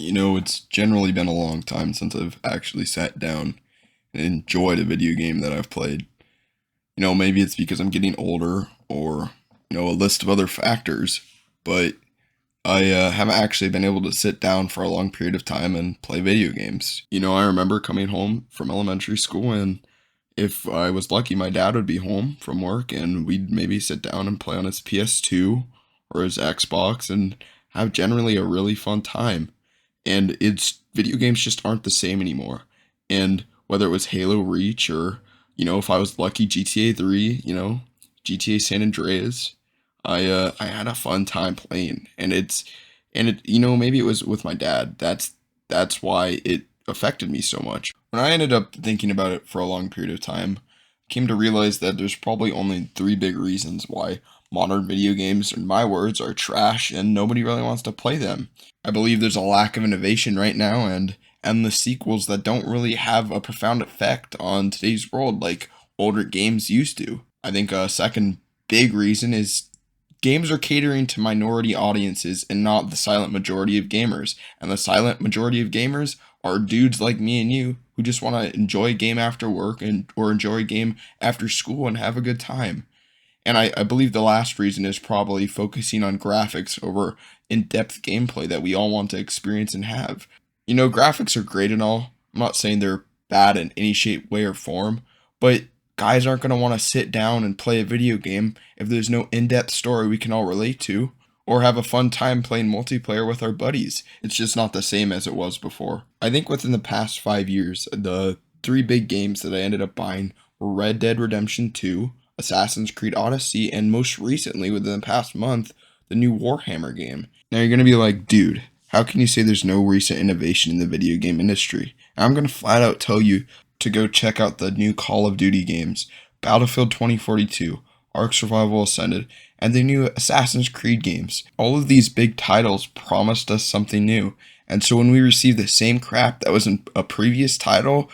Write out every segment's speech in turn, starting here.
It's generally been a long time since I've actually sat down and enjoyed a video game that I've played. Maybe it's because I'm getting older or, a list of other factors, but I haven't actually been able to sit down for a long period of time and play video games. I remember coming home from elementary school, and if I was lucky, my dad would be home from work and we'd maybe sit down and play on his PS2 or his Xbox and have generally a really fun time. And it's video games just aren't the same anymore. And whether it was Halo Reach or, if I was lucky, GTA 3, GTA San Andreas, I had a fun time playing. And maybe it was with my dad. That's why it affected me so much. When I ended up thinking about it for a long period of time, I came to realize that there's probably only three big reasons why modern video games, in my words, are trash and nobody really wants to play them. I believe there's a lack of innovation right now and endless sequels that don't really have a profound effect on today's world like older games used to. I think a second big reason is games are catering to minority audiences and not the silent majority of gamers. And the silent majority of gamers are dudes like me and you who just want to enjoy a game after work and or enjoy a game after school and have a good time. And I believe the last reason is probably focusing on graphics over in depth gameplay that we all want to experience and have. Graphics are great and all. I'm not saying they're bad in any shape, way, or form, but guys aren't going to want to sit down and play a video game if there's no in depth story we can all relate to, or have a fun time playing multiplayer with our buddies. It's just not the same as it was before. I think within the past 5 years, the three big games that I ended up buying were Red Dead Redemption 2, Assassin's Creed Odyssey, and most recently, within the past month, the new Warhammer game. Now you're going to be like, dude, how can you say there's no recent innovation in the video game industry? And I'm going to flat out tell you to go check out the new Call of Duty games, Battlefield 2042, Ark Survival Ascended, and the new Assassin's Creed games. All of these big titles promised us something new, and so when we receive the same crap that was in a previous title,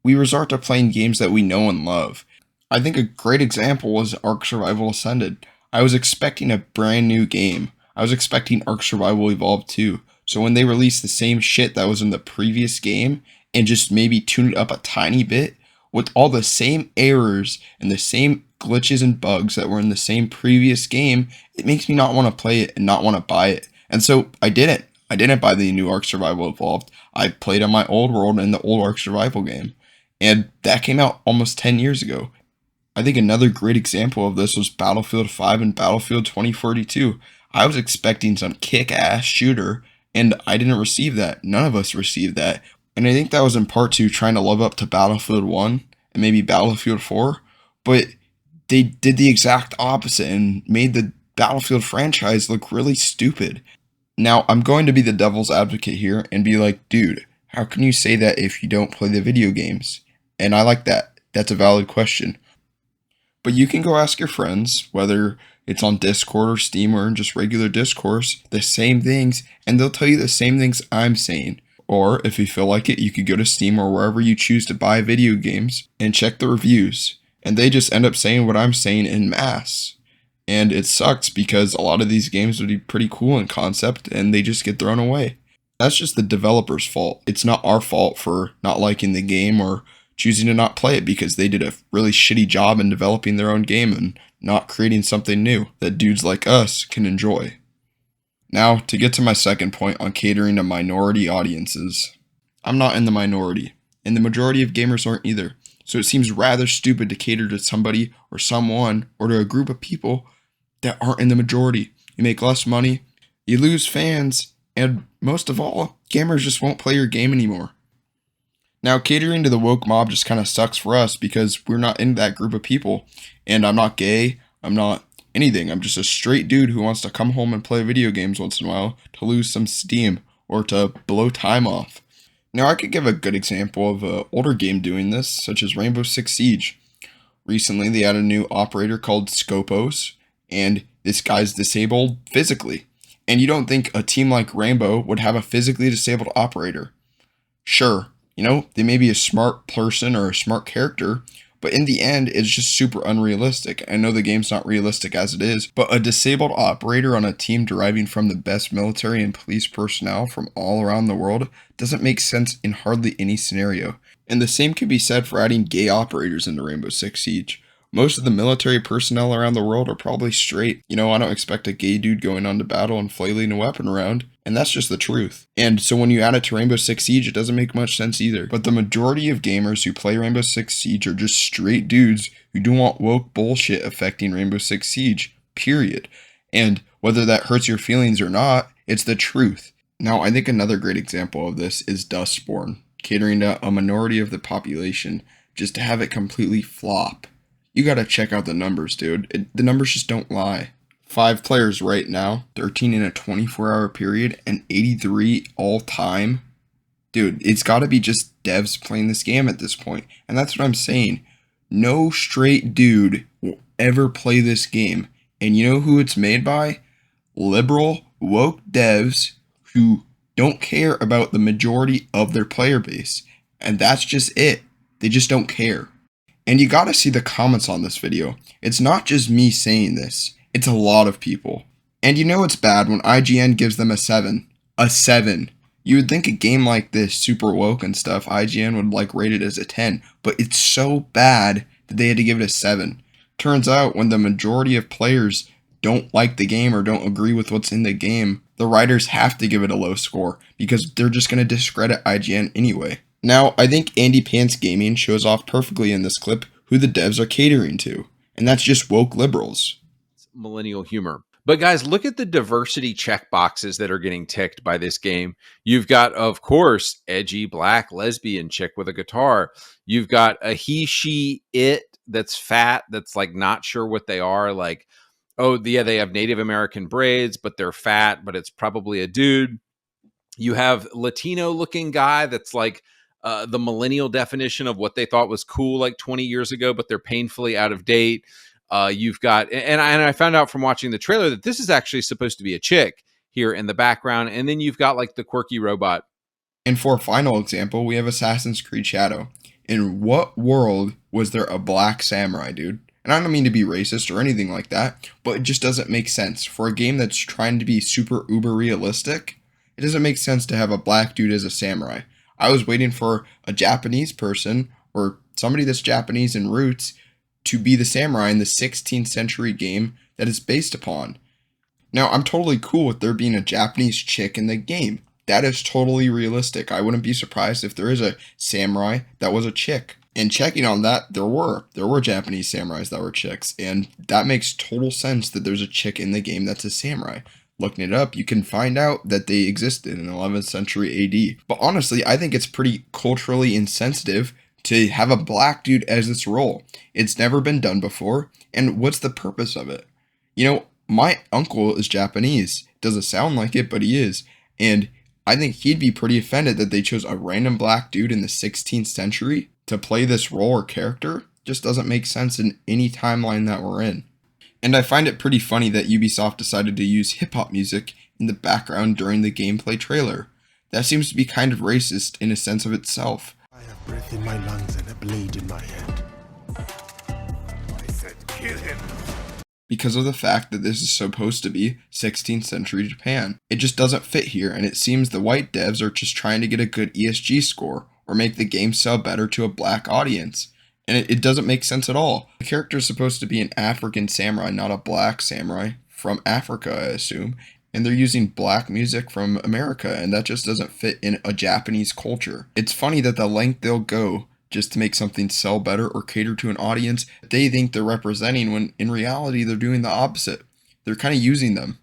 we resort to playing games that we know and love. I think a great example was Ark Survival Ascended. I was expecting a brand new game. I was expecting Ark Survival Evolved 2. So when they released the same shit that was in the previous game and just maybe tuned it up a tiny bit with all the same errors and the same glitches and bugs that were in the same previous game, it makes me not want to play it and not want to buy it. And so I didn't. I didn't buy the new Ark Survival Evolved. I played on my old world in the old Ark Survival game. And that came out almost 10 years ago. I think another great example of this was Battlefield 5 and Battlefield 2042. I was expecting some kick-ass shooter, and I didn't receive that. None of us received that. And I think that was in part to trying to live up to Battlefield 1 and maybe Battlefield 4, but they did the exact opposite and made the Battlefield franchise look really stupid. Now, I'm going to be the devil's advocate here and be like, dude, how can you say that if you don't play the video games? And I like that. That's a valid question. But you can go ask your friends, whether it's on Discord or Steam or in just regular discourse, the same things, and they'll tell you the same things I'm saying. Or if you feel like it, you could go to Steam or wherever you choose to buy video games and check the reviews. And they just end up saying what I'm saying in mass. And it sucks because a lot of these games would be pretty cool in concept and they just get thrown away. That's just the developer's fault. It's not our fault for not liking the game or choosing to not play it because they did a really shitty job in developing their own game and not creating something new that dudes like us can enjoy. Now, to get to my second point on catering to minority audiences. I'm not in the minority, and the majority of gamers aren't either, so it seems rather stupid to cater to somebody or someone or to a group of people that aren't in the majority. You make less money, you lose fans, and most of all, gamers just won't play your game anymore. Now, catering to the woke mob just kind of sucks for us because we're not in that group of people. And I'm not gay, I'm not anything. I'm just a straight dude who wants to come home and play video games once in a while to lose some steam or to blow time off. Now, I could give a good example of an older game doing this, such as Rainbow Six Siege. Recently, they had a new operator called Scopos, and this guy's disabled physically. And you don't think a team like Rainbow would have a physically disabled operator? Sure, they may be a smart person or a smart character, But in the end, it's just super unrealistic. I know the game's not realistic as it is, but a disabled operator on a team deriving from the best military and police personnel from all around the world doesn't make sense in hardly any scenario. And the same can be said for adding gay operators into Rainbow Six Siege. Most of the military personnel around the world are probably straight. I don't expect a gay dude going on to battle and flailing a weapon around. And that's just the truth. And so when you add it to Rainbow Six Siege, it doesn't make much sense either. But the majority of gamers who play Rainbow Six Siege are just straight dudes who don't want woke bullshit affecting Rainbow Six Siege, period. And whether that hurts your feelings or not, it's the truth. Now, I think another great example of this is Dustborn, catering to a minority of the population just to have it completely flop. You gotta check out the numbers, dude. The numbers just don't lie. 5 players right now, 13 in a 24-hour period, and 83 all-time. Dude, it's gotta be just devs playing this game at this point. And that's what I'm saying. No straight dude will ever play this game. And you know who it's made by? Liberal, woke devs who don't care about the majority of their player base. And that's just it. They just don't care. And you gotta see the comments on this video. It's not just me saying this. It's a lot of people. And it's bad when IGN gives them a 7. A 7. You would think a game like this, super woke and stuff, IGN would rate it as a 10. But it's so bad that they had to give it a 7. Turns out when the majority of players don't like the game or don't agree with what's in the game, the writers have to give it a low score because they're just going to discredit IGN anyway. Now, I think Andy Pants Gaming shows off perfectly in this clip who the devs are catering to, and that's just woke liberals. Millennial humor. But guys, look at the diversity check boxes that are getting ticked by this game. You've got, of course, edgy black lesbian chick with a guitar. You've got a he, she, it that's fat, that's not sure what they are. Oh, yeah, they have Native American braids, but they're fat, but it's probably a dude. You have Latino looking guy that's the millennial definition of what they thought was cool 20 years ago, but they're painfully out of date. You've got, and I found out from watching the trailer that this is actually supposed to be a chick here in the background. And then you've got the quirky robot. And for a final example, we have Assassin's Creed Shadow. In what world was there a black samurai, dude? And I don't mean to be racist or anything like that, but it just doesn't make sense. For a game that's trying to be super uber realistic, it doesn't make sense to have a black dude as a samurai. I was waiting for a Japanese person or somebody that's Japanese in roots to be the samurai in the 16th century game that it's based upon. Now, I'm totally cool with there being a Japanese chick in the game. That is totally realistic. I wouldn't be surprised if there is a samurai that was a chick. And checking on that, there were Japanese samurais that were chicks, and that makes total sense that there's a chick in the game that's a samurai. Looking it up, you can find out that they existed in 11th century AD. But honestly, I think it's pretty culturally insensitive to have a black dude as its role. It's never been done before, and what's the purpose of it? My uncle is Japanese. Doesn't sound like it, but he is. And I think he'd be pretty offended that they chose a random black dude in the 16th century to play this role or character. Just doesn't make sense in any timeline that we're in. And I find it pretty funny that Ubisoft decided to use hip-hop music in the background during the gameplay trailer. That seems to be kind of racist in a sense of itself. I have breath in my lungs and a blade in my hand. I said kill him. Because of the fact that this is supposed to be 16th century Japan. It just doesn't fit here, and it seems the white devs are just trying to get a good ESG score or make the game sell better to a black audience. And it doesn't make sense at all. The character is supposed to be an African samurai, not a black samurai from Africa, I assume. And they're using black music from America, and that just doesn't fit in a Japanese culture. It's funny that the length they'll go just to make something sell better or cater to an audience they think they're representing, when in reality they're doing the opposite. They're kind of using them.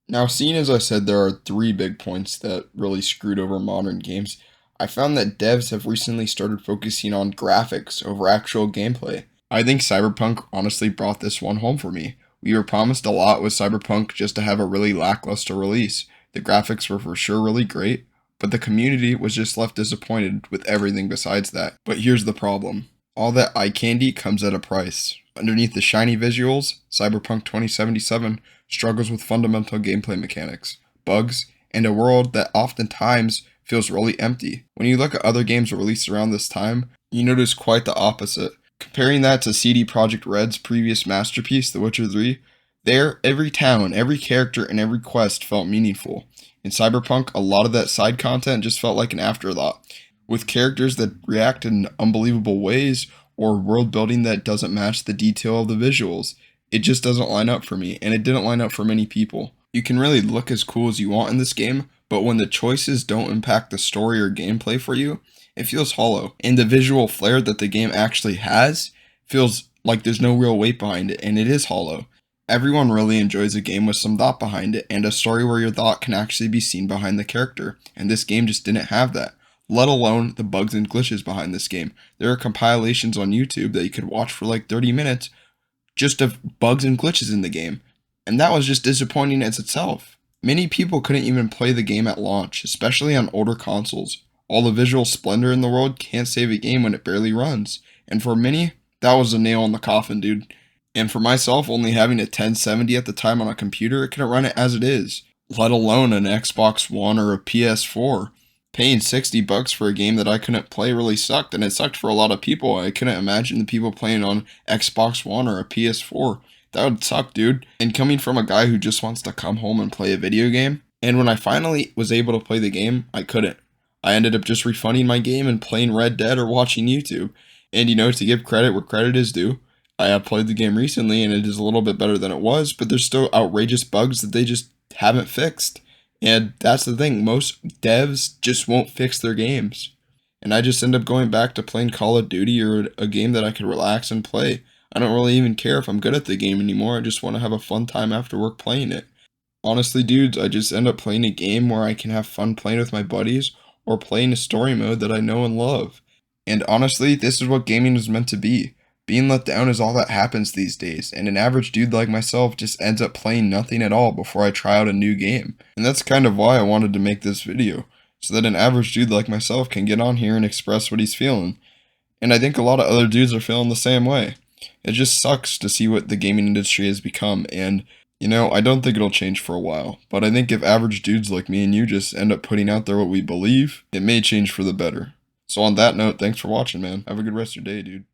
Now, seeing as I said there are 3 big points that really screwed over modern games, I found that devs have recently started focusing on graphics over actual gameplay. I think Cyberpunk honestly brought this one home for me. We were promised a lot with Cyberpunk just to have a really lackluster release. The graphics were for sure really great, but the community was just left disappointed with everything besides that. But here's the problem. All that eye candy comes at a price. Underneath the shiny visuals, Cyberpunk 2077 struggles with fundamental gameplay mechanics, bugs, and a world that oftentimes feels really empty. When you look at other games released around this time, you notice quite the opposite. Comparing that to CD Projekt Red's previous masterpiece, The Witcher 3, there, every town, every character, and every quest felt meaningful. In Cyberpunk, a lot of that side content just felt like an afterthought, with characters that react in unbelievable ways or world building that doesn't match the detail of the visuals. It just doesn't line up for me, and it didn't line up for many people. You can really look as cool as you want in this game, but when the choices don't impact the story or gameplay for you, it feels hollow. And the visual flair that the game actually has feels like there's no real weight behind it, and it is hollow. Everyone really enjoys a game with some thought behind it, and a story where your thought can actually be seen behind the character, and this game just didn't have that, let alone the bugs and glitches behind this game. There are compilations on YouTube that you could watch for like 30 minutes just of bugs and glitches in the game, and that was just disappointing as itself. Many people couldn't even play the game at launch, especially on older consoles. All the visual splendor in the world can't save a game when it barely runs, and for many, that was a nail in the coffin, dude. And for myself, only having a 1070 at the time on a computer, it couldn't run it as it is, let alone an Xbox One or a PS4. Paying $60 for a game that I couldn't play really sucked, and it sucked for a lot of people. I couldn't imagine the people playing on Xbox One or a PS4. That would suck, dude. And coming from a guy who just wants to come home and play a video game, and when I finally was able to play the game, I couldn't. I ended up just refunding my game and playing Red Dead or watching YouTube. And to give credit where credit is due, I have played the game recently and it is a little bit better than it was, but there's still outrageous bugs that they just haven't fixed. And that's the thing, most devs just won't fix their games. And I just end up going back to playing Call of Duty or a game that I could relax and play. I don't really even care if I'm good at the game anymore, I just want to have a fun time after work playing it. Honestly, dudes, I just end up playing a game where I can have fun playing with my buddies or playing a story mode that I know and love. And honestly, this is what gaming is meant to be. Being let down is all that happens these days, and an average dude like myself just ends up playing nothing at all before I try out a new game. And that's kind of why I wanted to make this video, so that an average dude like myself can get on here and express what he's feeling. And I think a lot of other dudes are feeling the same way. It just sucks to see what the gaming industry has become, and I don't think it'll change for a while, but I think if average dudes like me and you just end up putting out there what we believe, it may change for the better. So on that note, thanks for watching, man. Have a good rest of your day, dude.